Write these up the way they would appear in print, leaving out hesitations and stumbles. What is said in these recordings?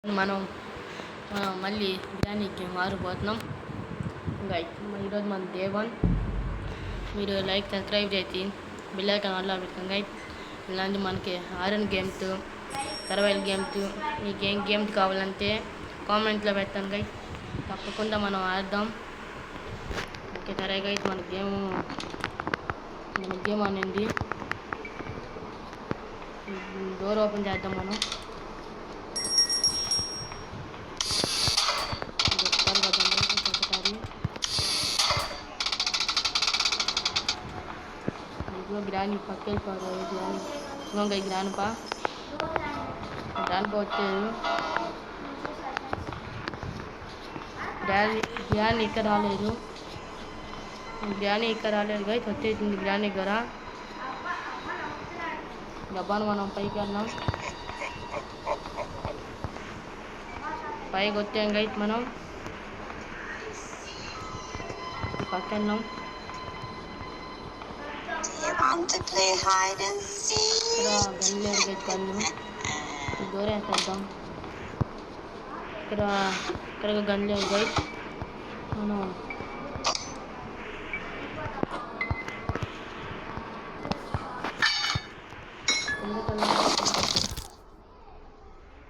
మనం మళ్ళీ బిర్యానీకి మారిపోతున్నాం. ఇంకా ఈరోజు మన డే 1. మీరు లైక్ సబ్స్క్రైబ్ చేసి బెల్ ఐకాన్ ఆన్లో పెట్టుకోండి గైస్. ఇలాంటి మనకి ఆరన్ గేమ్స్, సర్వైవల్ గేమ్స్, మీకు ఏం గేమ్స్ కావాలంటే కామెంట్లో పెట్టండి గైస్. తప్పకుండా మనం ఆడదాం. ఓకే సరే గైస్, మన గేమ్ అనేది డోర్ ఓపెన్ చేద్దాం. మనం గ్రాని పక్కకి గ్రాని ఇంకొక గ్రానిపా వచ్చారు. గ్రాని ఇక్కడ రాలేదు. గైస్ వచ్చేసింది గ్రాని దగ్గర. డబ్బాను మనం పైకి వెళ్దాం. పైకి వచ్చాం గైస్. మనం పక్క వెళ్దాం. గన్ లేదు గైస్, గన్ను దూరేసేద్దాం. ఇక్కడ గన్ లేదు గైస్. మనం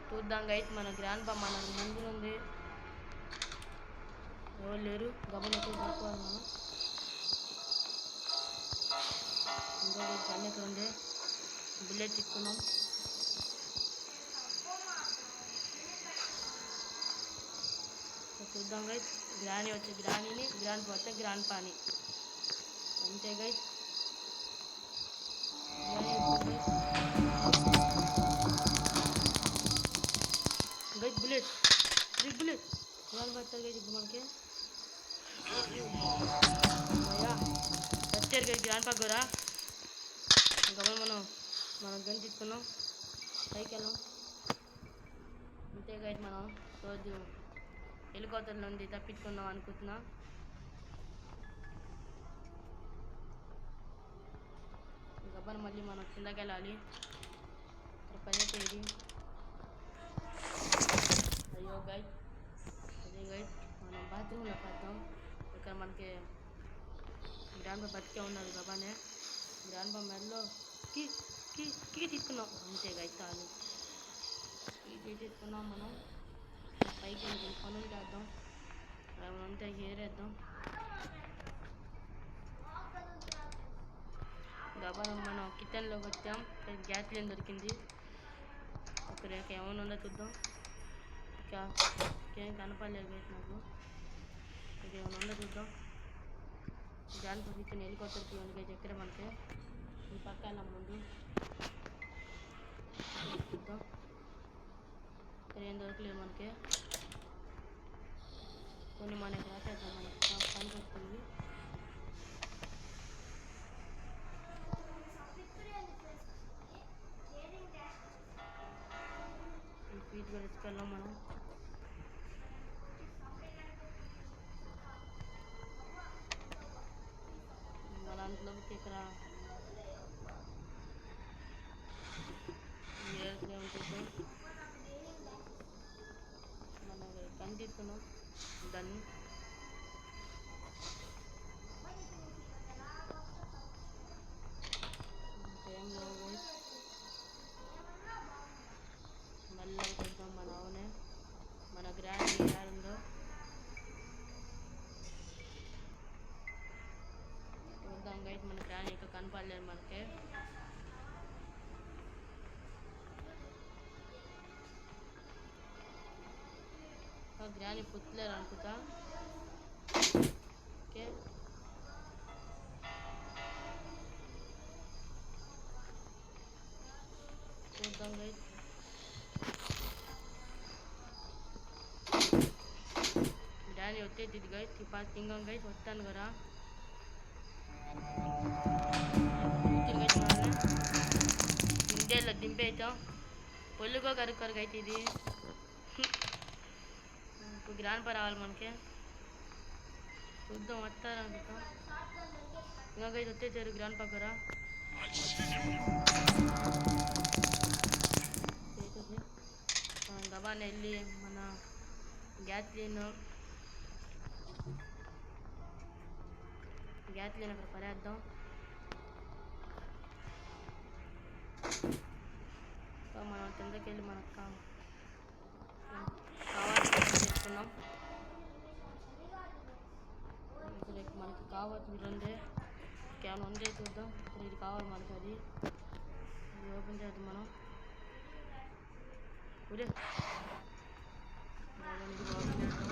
చూద్దాం గైస్. మన గ్రాండ్ పా మన ముందు ఉంది. ఎవరు లేరు. గమని దొరుకోవాలి మనం. ఇంకా గన్ ఎక్కడ ఉంది. బుల్లెట్ తీసుకున్నాం. చూద్దాం గైస్. గ్రాని వచ్చే గ్రానీని, గ్రాండ్ వచ్చే గ్రాండ్ పాని అంతే గైస్. గైస్ బుల్లెట్ గ్రాండ్ పడతారు గైస్. ఇప్పుడు మనకి వచ్చారు గైస్ గ్రాండ్ పక్కరా. ఇంకా మనం గన్ తీసుకున్నాం. పైకి వెళ్ళాం. అంతే గైస్, మనం రోజు హెలికాప్టర్ నుండి తప్పించుకుందాం అనుకుంటున్నా. గబ్బని మళ్ళీ మనం కిందకి వెళ్ళాలి. పని చేయది. అయ్యో గైస్, అదే గైస్ మనం బాత్రూంలో పడతాం. ఇక్కడ మనకి గ్రాండ్ బతికే ఉన్నారు. గబానే గ్రాండ్ మెడలో కీ తీసుకున్నాం. అంతే గైస్, చాలు. కీ తీసుకున్నాం. మనం పైకి వెళ్ళి పనులు చేద్దాం. అంతా ఏరేద్దాం. గబాను మనం కిచెన్లోకి వచ్చాం. గ్యాస్ లేని దొరికింది. అక్కడ ఏమైనా ఉందో చూద్దాం. ఏం కనపడలేదు గైస్ నాకు. ఇక్కడ ఏమైనా ఉందో చూద్దాం. దాని పొజిషన్ హెలికాప్టర్కి ఉంది గైస్. ఎక్కడ మనకి ఈ పక్క వెళ్ళాం. ముందు చూద్దాం. ఇక్కడ ఏం దొరకలేదు మనకి. కొన్ని మనకి రాసేద్దాం. మనకి పనికి వస్తుంది. ఫీజు కూడా ఇసుకెళ్ళాం మనం. అలాంటిలోకి ఇక్కడ మనం గన్ తీసుకున్నాం. దాన్ని ఏం లేవు. మెల్లగా చూద్దాం. మన అవునే మన గ్రాండ్ ఉందో చూద్దాం గైస్. మన గ్రాండ్ ఇంకా కనపడలేదు మనకి. గ్రాని పుట్టలేరు అనుకుంటా. ఓకే చూద్దాం గైస్. గ్రాని వచ్చేది గైస్. ఇంకా గైస్ వస్తాను కదా. దింపేద్దాం. పొల్లుగా కరుక్కోరు గైస్. ఇది ఇప్పుడు గ్రాండ్ పా రావాలి మనకి. చూద్దాం వస్తారనుకుంటాం. ఇంకా గైస్ వచ్చేసారు గ్రాండ్ పక్కరా. గబాన్ వెళ్ళి మన గ్యాస్లీన్ అక్కడ పడేద్దాం. సో మనం కిందకి వెళ్ళి మనకు కావాల్సిన చేసుకున్నాం. ఇప్పుడు మనకి కావాల్సింది రెండే, కేవలం ఉండే చూద్దాం. ఇప్పుడు ఇది కావాలి మనకి, అది ఓపెన్ చేద్దాం మనం. ఇది ఓపెన్ చేద్దాం.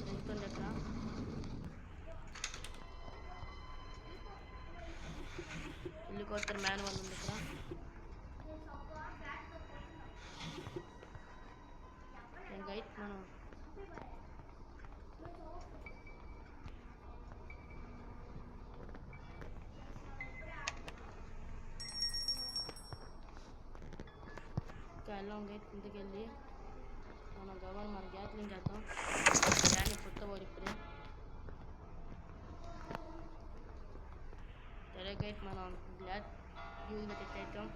వెళ్తుంది అక్కడ. హెలికాప్టర్ మాన్యువల్ ఉంది ఇక్కడ. గైడ్ మనం వెళ్ళాం. గైడ్ ఇంటికి వెళ్ళి మనం గవర్న మన గ్యాస్లింగ్ చేద్దాం. గ్యాని పుట్టబోదు ఇప్పుడే. సరే గైడ్ మనం గ్యాస్ యూజ్గా తెచ్చేద్దాం.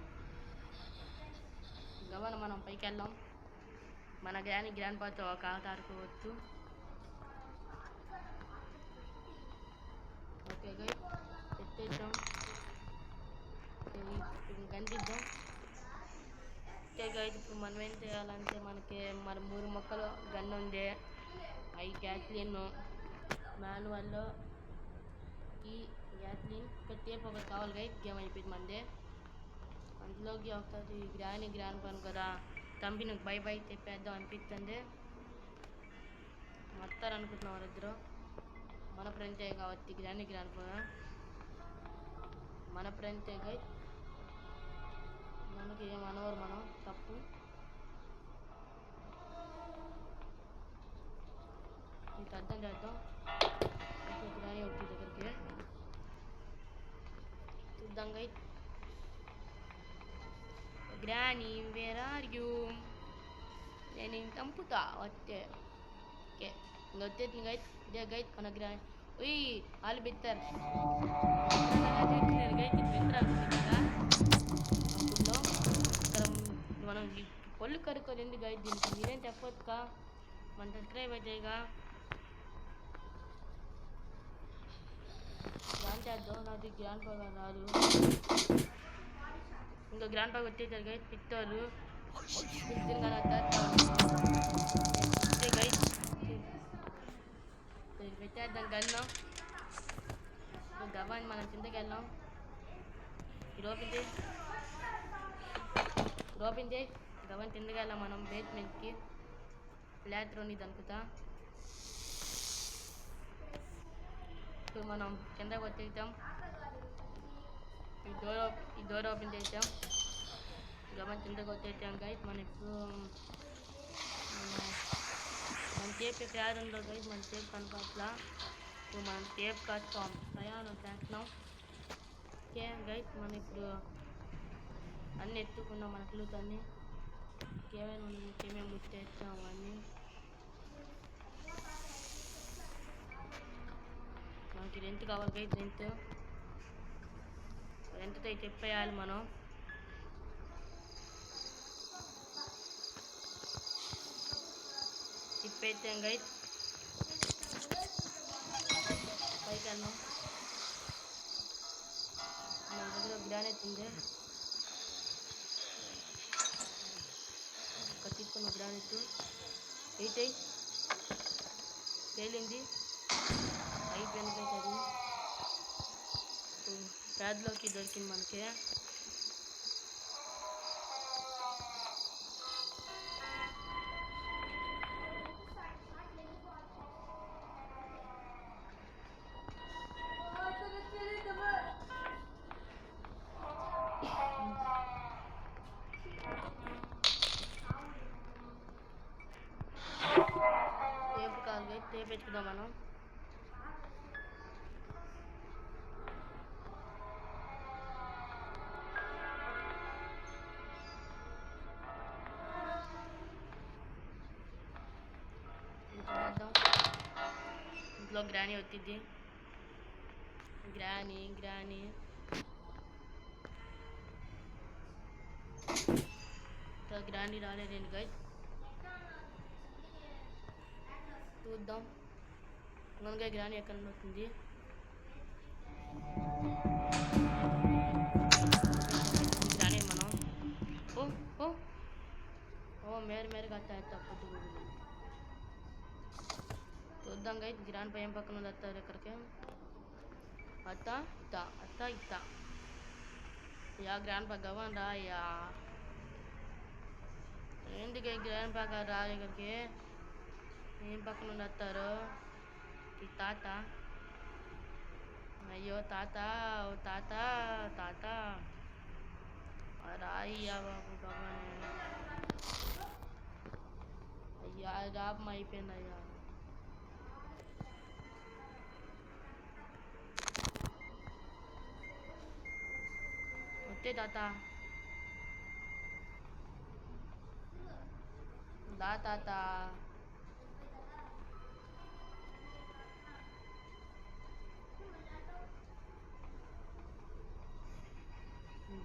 గవర్న మనం పైకి వెళ్దాం. మన గ్రాండ్ పాతో ఒక ఆట ఆడుకోవచ్చు. ఓకే గైడ్ తెచ్చేద్దాం. కనిపిద్దాం. ఓకే గైడ్ ఇప్పుడు మనం ఏం చేయాలంటే మనకి మన 3 మొక్కలు గన్ ఉంది. అవి గ్యాస్లిన్ మాన్యువల్ ఈ గ్యాస్లిన్ టేప్ ఒకటి కావాలి గైడ్. గేమ్ అయిపోయింది మందే. అందులోకి ఒకటి గ్రాండ్ పని కదా, కంపెనీకి బై చెప్పేద్దాం అనిపిస్తుంది. వస్తారనుకుంటున్నాం వాళ్ళిద్దరు. మన ఫ్రెండ్సే కాబట్టి గ్రాండ్ పని మన ఫ్రెండ్సే గైడ్. మనకి ఏమనవరు, మనం తప్పు. ఇంత అర్థం చేద్దాం. గ్రాని వచ్చి దగ్గరికి చూద్దాం గైడ్. గ్రాని వేర్ ఆర్ యూ? నేను చంపుతా వస్తే. ఓకే ఇంకా వచ్చేసింది గైడ్. ఇదే గైడ్ మన గ్రాని. ఉయ్ వాళ్ళు బెత్తారు గైడ్. అప్పుడులో ఇక్కడ మనం పళ్ళు కరుక్కోలేదు గైడ్. దీనికి మీరేం చెప్పొచ్చుగా. మన సబ్స్క్రైబ్ అయితేగా గ్రాండ్ చేద్దాం. నాకు గ్రాండ్ పగా రాదు. ఇంకా గ్రాండ్ పగా వచ్చేసారు గైడ్. పిక్తారు గైడ్. పెట్టేద్దాం గన్ను. గవాన్ని మనం కిందకి వెళ్ళాం. ఓపెన్ చేయి గవాన్ని కిందకి వెళ్ళాం మనం బేస్మెంట్కి. ఫ్లాట్ రోని దనుకుతా. ఇప్పుడు మనం కిందకి వచ్చేసాం. ఈ డోర్ ఓపెన్ చేసాం. గవాన్ని కిందకి వచ్చేసాం గైడ్. మనం ఇప్పుడు మన టేప్ ప్యాడ్ ఉందో గైడ్. మన టేప్ కనపట్లా. ఇప్పుడు మనం టేప్ కట్టాం. ప్రయాణం చేస్తున్నాం. ఓకే గైడ్ మనం ఇప్పుడు అన్నీ ఎత్తుకున్నాం. మన క్లూస్ అన్నీ ఏమేమి ముట్టేస్తాం అన్నీ. మనకి రెంట్ కావాలి గైడ్. రెంట్తో చెప్పేయాలి మనం. తిప్పేసాం గైడ్. పైకి వెళ్దాం. మన దగ్గర గ్రానైట్ ఉంది. ఇక్కడ తీసుకున్న గ్రానైట్ అయితే తేలింది. అయిపోయింది గైడ్. అది ప్యాడ్లోకి దొరికింది మనకి. టేప్ కాదు గైడ్. టేప్ ఎత్తుకుదాం మనం. ఇంట్లో గ్రాని వచ్చింది. గ్రాని గ్రాండీ రాలేదేంటి గైస్, చూద్దాం మనకే గ్రాండీ ఎక్కడ వస్తుంది. గ్రాండీ మనం ఓ ఓ ఓ మేర కట్టా తప్పదు. చూద్దాం గైస్ గ్రాండ్ పై ఏం పక్కన ఉంది. అత్త ఎక్కడికి అత్త ఇత్త యా గ్రాండ్ పా గవన్ రా యా ఎందుకు గ్రాండ్ పాక రా ఇక్కడికి. ఏం పక్కన నుండి వస్తారు ఈ తాత. అయ్యో తాత ఓ తాత తాత రాయ్యా బాబు గవన్. అయ్యా రాపం అయిపోయింది అయ్యా. వస్తే తాత దా తాత.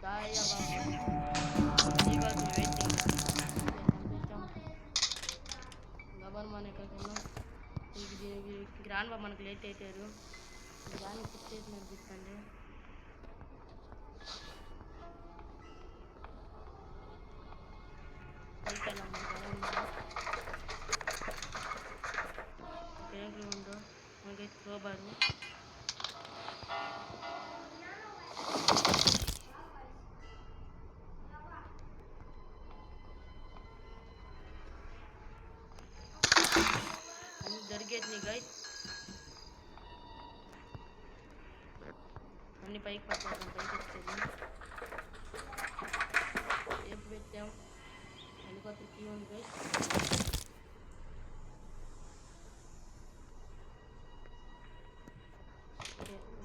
దాయ్యా బాబు వెయిటింగ్ గబన్ మన ఎక్కడికి వెళ్ళాం. గ్రాండ్ బాబు మనకు లేట్ అవుతారు. గ్రాండ్ ఫిక్స్ చేసి నడిపిస్తుంది. బ్యాంకులో ఉందో మనకి క్రోబారు. అన్ని జరిగేది గైస్, అన్ని పైకి పట్టాం. పైకి వచ్చేది టేప్ పెట్టాం. హెలికాప్టర్ కీ ఉంది గైస్.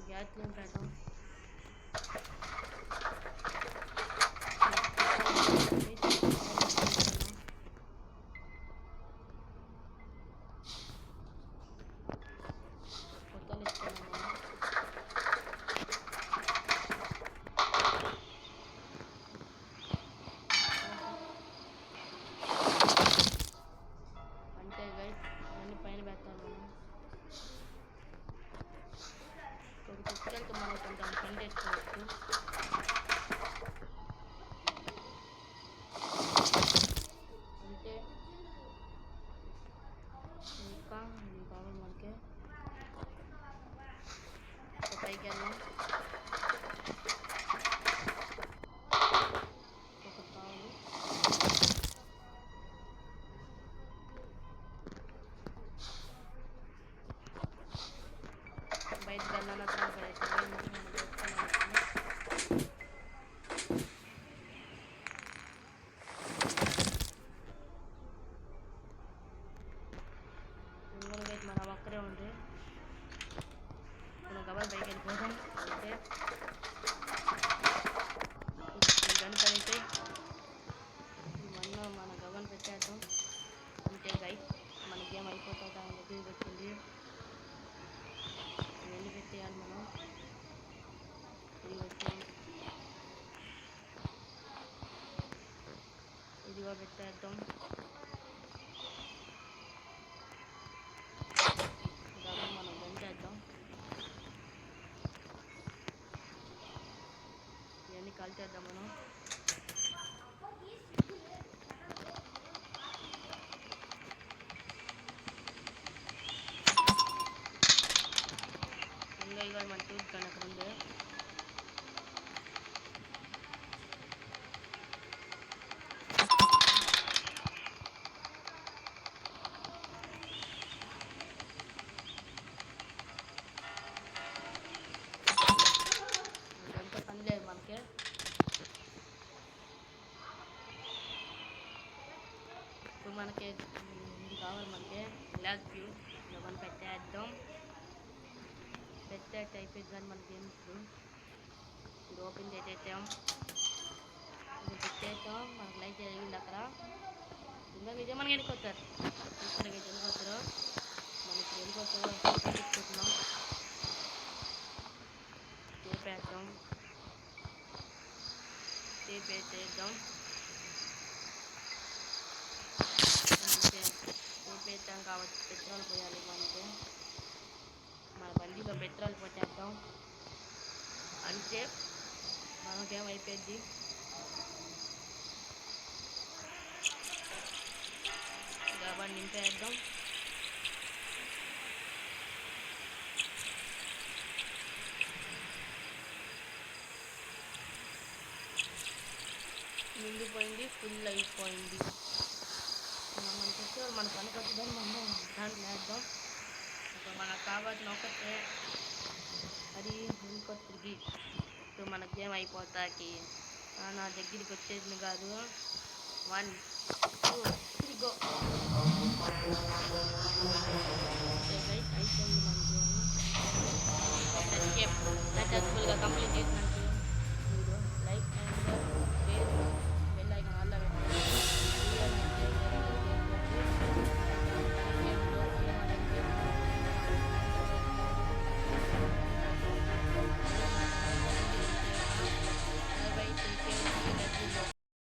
గ్యాస్ క్లీన్ పెడతాం. కొత్తలు ఇస్తున్నాము. అంటే గైస్ అన్ని పైన పెడతాం మనం. ఒక కుక్కలకి మనం కొంచెం పని చేసుకోవచ్చు. అంటే ఇంకా ఇది కావాలి మనకి. ఒక పైకి వెళ్ళాం. ఒక కావాలి బయట గన్నాన మన ఒక్కరే ఉంది. మనం గబల్ పైకి వెళ్ళిపోతాం. అంటే గన్ పని అయితే ఇవన్నీ మన గవన్ పెట్టేద్దాం. అంతే గైస్ మన గేమ్ అయిపోతుందా అని చెప్పి వచ్చింది. ఇవన్నీ పెట్టేయాలి మనం. ఇది వచ్చాం, ఇదిగో పెట్టేద్దాం. గవన్ మనం గంటేద్దాం. ఇవన్నీ కలిచేద్దాం మనం. ఇంకా ఇవాళ మన చూసుకొని అక్కడ ఉంది. ఇదంతా పని లేదు మనకి. ఇప్పుడు మనకి ఇది కావాలి. మనకి గ్లాస్ వ్యూ ఇవన్నీ పెట్టేద్దాం. పెట్టేట అయిపోయింది కానీ మన గేమ్స్ ఇది ఓపెన్ చేసేసాం. ఇది పెట్టేద్దాం. మనకు లైట్ జరిగింది అక్కడ. ఇంకా ఇదే మనకి వెళ్ళిపోతారు. ఇక్కడికి వెళ్ళిపోతారు. మనకి వెళ్ళిపోతారు. తీసుకుంటున్నాం. టేప్ వేద్దాం. టేప్ వేసేద్దాం. అంటే వేపేద్దాం కాబట్టి పెట్రోల్ పోయాలి అంటే మన బండిలో పెట్రోల్ పోసేద్దాం అంటే మనకేమైపోద్ది. కాబట్టి నింపేద్దాం. నిండిపోయింది, ఫుల్ అయిపోయింది. మన పెట్రోల్ మన పనికి వస్తుందని మనం దాంట్లో వేద్దాం. ఇప్పుడు మనకు కావాల్సిన ఒకటే అది ఇంకో తిరిగి ఇప్పుడు మన గేమ్ అయిపోతాకి నా దగ్గరికి వచ్చేది కాదు. 1 2